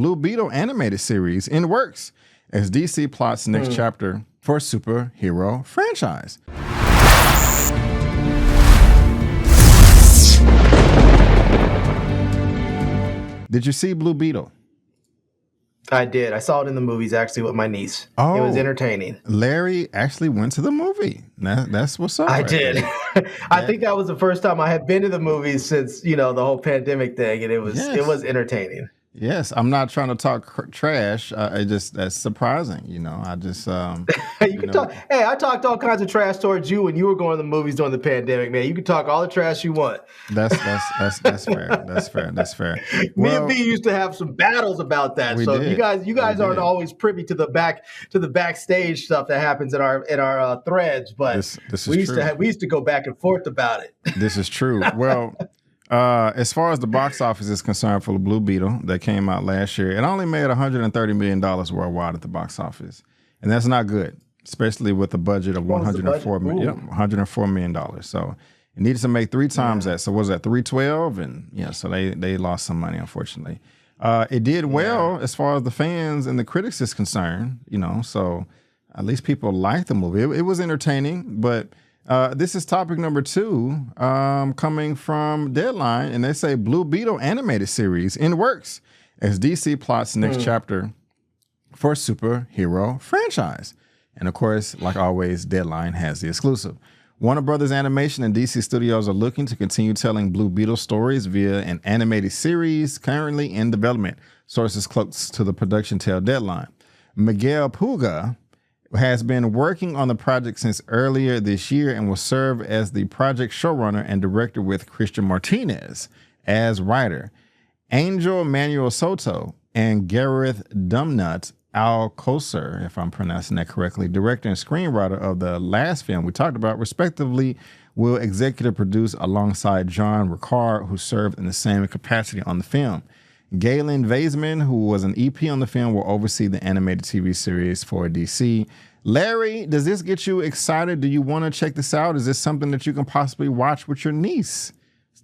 Blue Beetle animated series in works as DC plots next chapter for superhero franchise. Did you see Blue Beetle? I did. I saw it in the movies actually with my niece. Oh, it was entertaining. Larry actually went to the movie. That's what's up. I did. I think that was the first time I had been to the movies since, the whole pandemic thing, and it was entertaining. Yes, I'm not trying to talk trash. That's surprising. I just you can talk. Hey, I talked all kinds of trash towards you when you were going to the movies during the pandemic, man. You can talk all the trash you want. That's fair. That's fair. Me and B used to have some battles about that. So you guys aren't always privy to the backstage stuff that happens in our threads, but we used to go back and forth about it. This is true. Well. As far as the box office is concerned for the Blue Beetle that came out last year, it only made $130 million worldwide at the box office. And that's not good, especially with a budget of $104 million. So it needed to make 3 times that. So what was that, 312? And so they lost some money, unfortunately. It did well as far as the fans and the critics is concerned, so at least people liked the movie. It was entertaining, but this is topic number 2 coming from Deadline, and they say Blue Beetle animated series in works as DC plots next chapter for superhero franchise. And of course, like always, Deadline has the exclusive. Warner Brothers Animation and DC Studios are looking to continue telling Blue Beetle stories via an animated series currently in development. Sources close to the production tell Deadline. Miguel Puga has been working on the project since earlier this year and will serve as the project showrunner and director with Christian Martinez as writer. Angel Manuel Soto and Gareth Dumnut Alcocer, if I'm pronouncing that correctly, director and screenwriter of the last film we talked about, respectively, will executive produce alongside John Ricard, who served in the same capacity on the film. Galen Vaisman, who was an EP on the film, will oversee the animated TV series for DC. Larry, does this get you excited? Do you want to check this out? Is this something that you can possibly watch with your niece?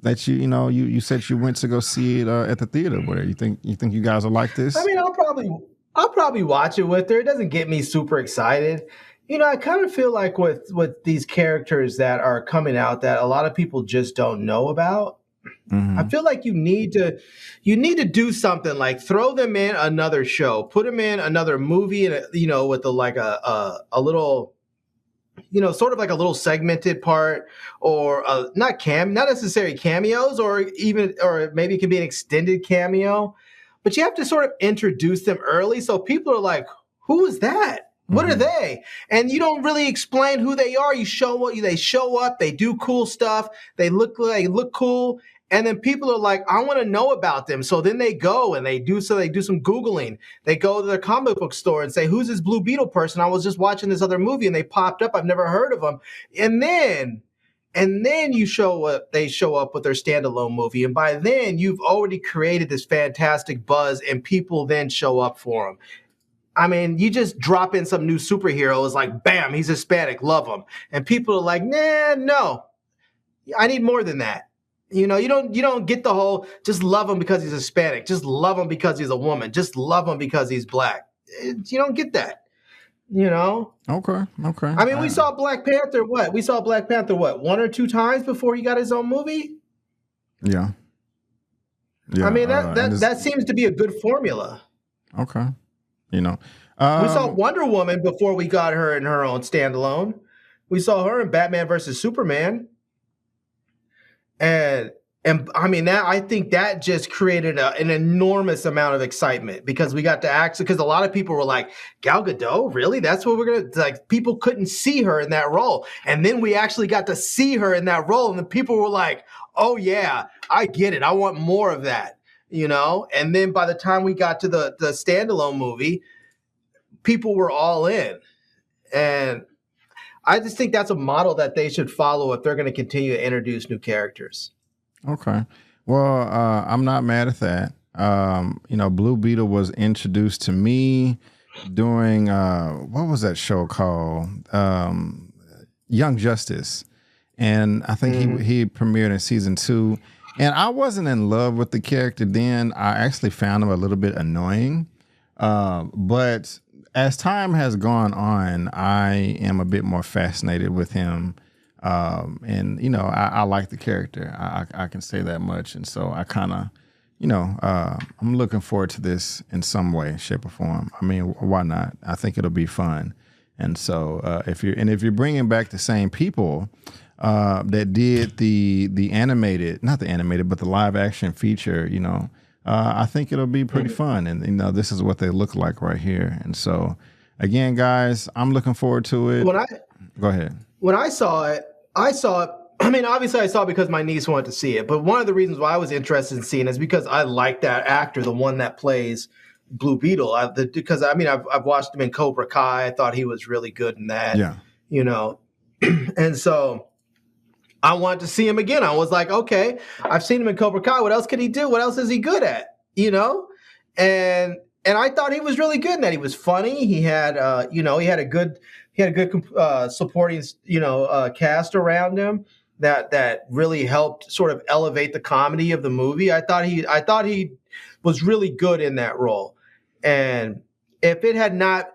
That you said you went to go see it at the theater with her. You think you guys will like this? I mean, I'll probably watch it with her. It doesn't get me super excited. I kind of feel like with these characters that are coming out that a lot of people just don't know about. Mm-hmm. I feel like you need to do something like throw them in another show, put them in another movie, and with a little, sort of like a little segmented part, or not necessarily cameos, or maybe it can be an extended cameo, but you have to sort of introduce them early so people are like, who is that? What are they? And you don't really explain who they are. They show up, they do cool stuff, they look cool. And then people are like, I want to know about them. So then they go and they do some Googling. They go to their comic book store and say, who's this Blue Beetle person? I was just watching this other movie and they popped up. I've never heard of them. And then they show up with their standalone movie. And by then you've already created this fantastic buzz and people then show up for them. I mean, you just drop in some new superhero. It's like, bam, he's Hispanic, love him. And people are like, nah, no, I need more than that. You don't get the whole just love him because he's Hispanic, just love him because he's a woman, just love him because he's black. You don't get that, Okay. I mean, we saw Black Panther. We saw Black Panther 1 or 2 times before he got his own movie. Yeah. I mean, that seems to be a good formula. Okay. We saw Wonder Woman before we got her in her own standalone. We saw her in Batman versus Superman. And I mean, I think that just created an enormous amount of excitement because we got to because a lot of people were like, Gal Gadot, really? That's what we're going to, like, people couldn't see her in that role. And then we actually got to see her in that role. And the people were like, oh yeah, I get it. I want more of that, And then by the time we got to the standalone movie, people were all in. And I just think that's a model that they should follow if they're going to continue to introduce new characters. Okay. Well, I'm not mad at that. Blue Beetle was introduced to me during, what was that show called? Young Justice. And I think he premiered in season 2. And I wasn't in love with the character then. I actually found him a little bit annoying. But as time has gone on, I am a bit more fascinated with him. And, you know, I like the character. I can say that much. And so I kind of, you know, I'm looking forward to this in some way, shape, or form. I mean, why not? I think it'll be fun. And so if you're bringing back the same people that did the animated, not the animated, but the live action feature, you know, I think it'll be pretty fun. And, you know, this is what they look like right here. And so, again, guys, I'm looking forward to it. Go ahead. When I saw it, I mean, obviously I saw it because my niece wanted to see it. But one of the reasons why I was interested in seeing it is because I like that actor, the one that plays Blue Beetle. Because, I mean, I've watched him in Cobra Kai. I thought he was really good in that. Yeah. You know, and so I wanted to see him again. I was like, okay, I've seen him in Cobra Kai. What else can he do? What else is he good at? You know, and I thought he was really good in that. He was funny. He had, you know, he had a good supporting, you know, cast around him that really helped sort of elevate the comedy of the movie. I thought he was really good in that role. And if it had not,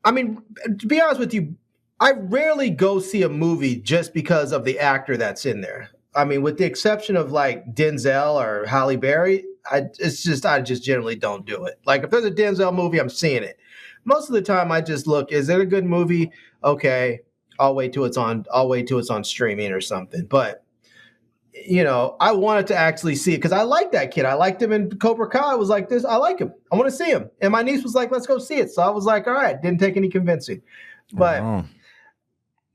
I mean, to be honest with you, I rarely go see a movie just because of the actor that's in there. I mean, with the exception of like Denzel or Halle Berry, I just generally don't do it. Like if there's a Denzel movie, I'm seeing it. Most of the time, I just look: is it a good movie? Okay, I'll wait till it's on streaming or something. But you know, I wanted to actually see it because I like that kid. I liked him in Cobra Kai. I was like, this, I like him. I want to see him. And my niece was like, let's go see it. So I was like, all right. Didn't take any convincing, but. Right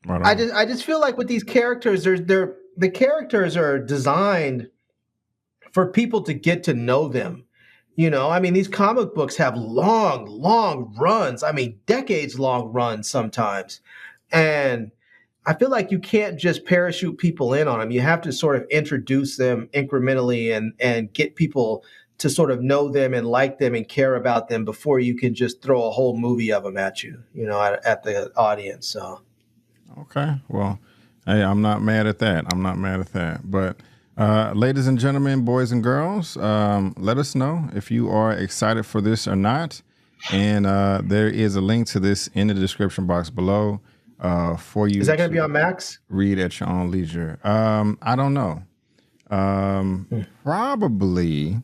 I just feel like with these characters, the characters are designed for people to get to know them. You know, I mean, these comic books have long runs. I mean, decades long runs sometimes. And I feel like you can't just parachute people in on them. You have to sort of introduce them incrementally and get people to sort of know them and like them and care about them before you can just throw a whole movie of them at you, you know, at the audience. So. Okay. Well, hey, I'm not mad at that. But ladies and gentlemen, boys and girls, let us know if you are excited for this or not. And there is a link to this in the description box below for you. Is that going to be on Max? Read at your own leisure. I don't know. Probably.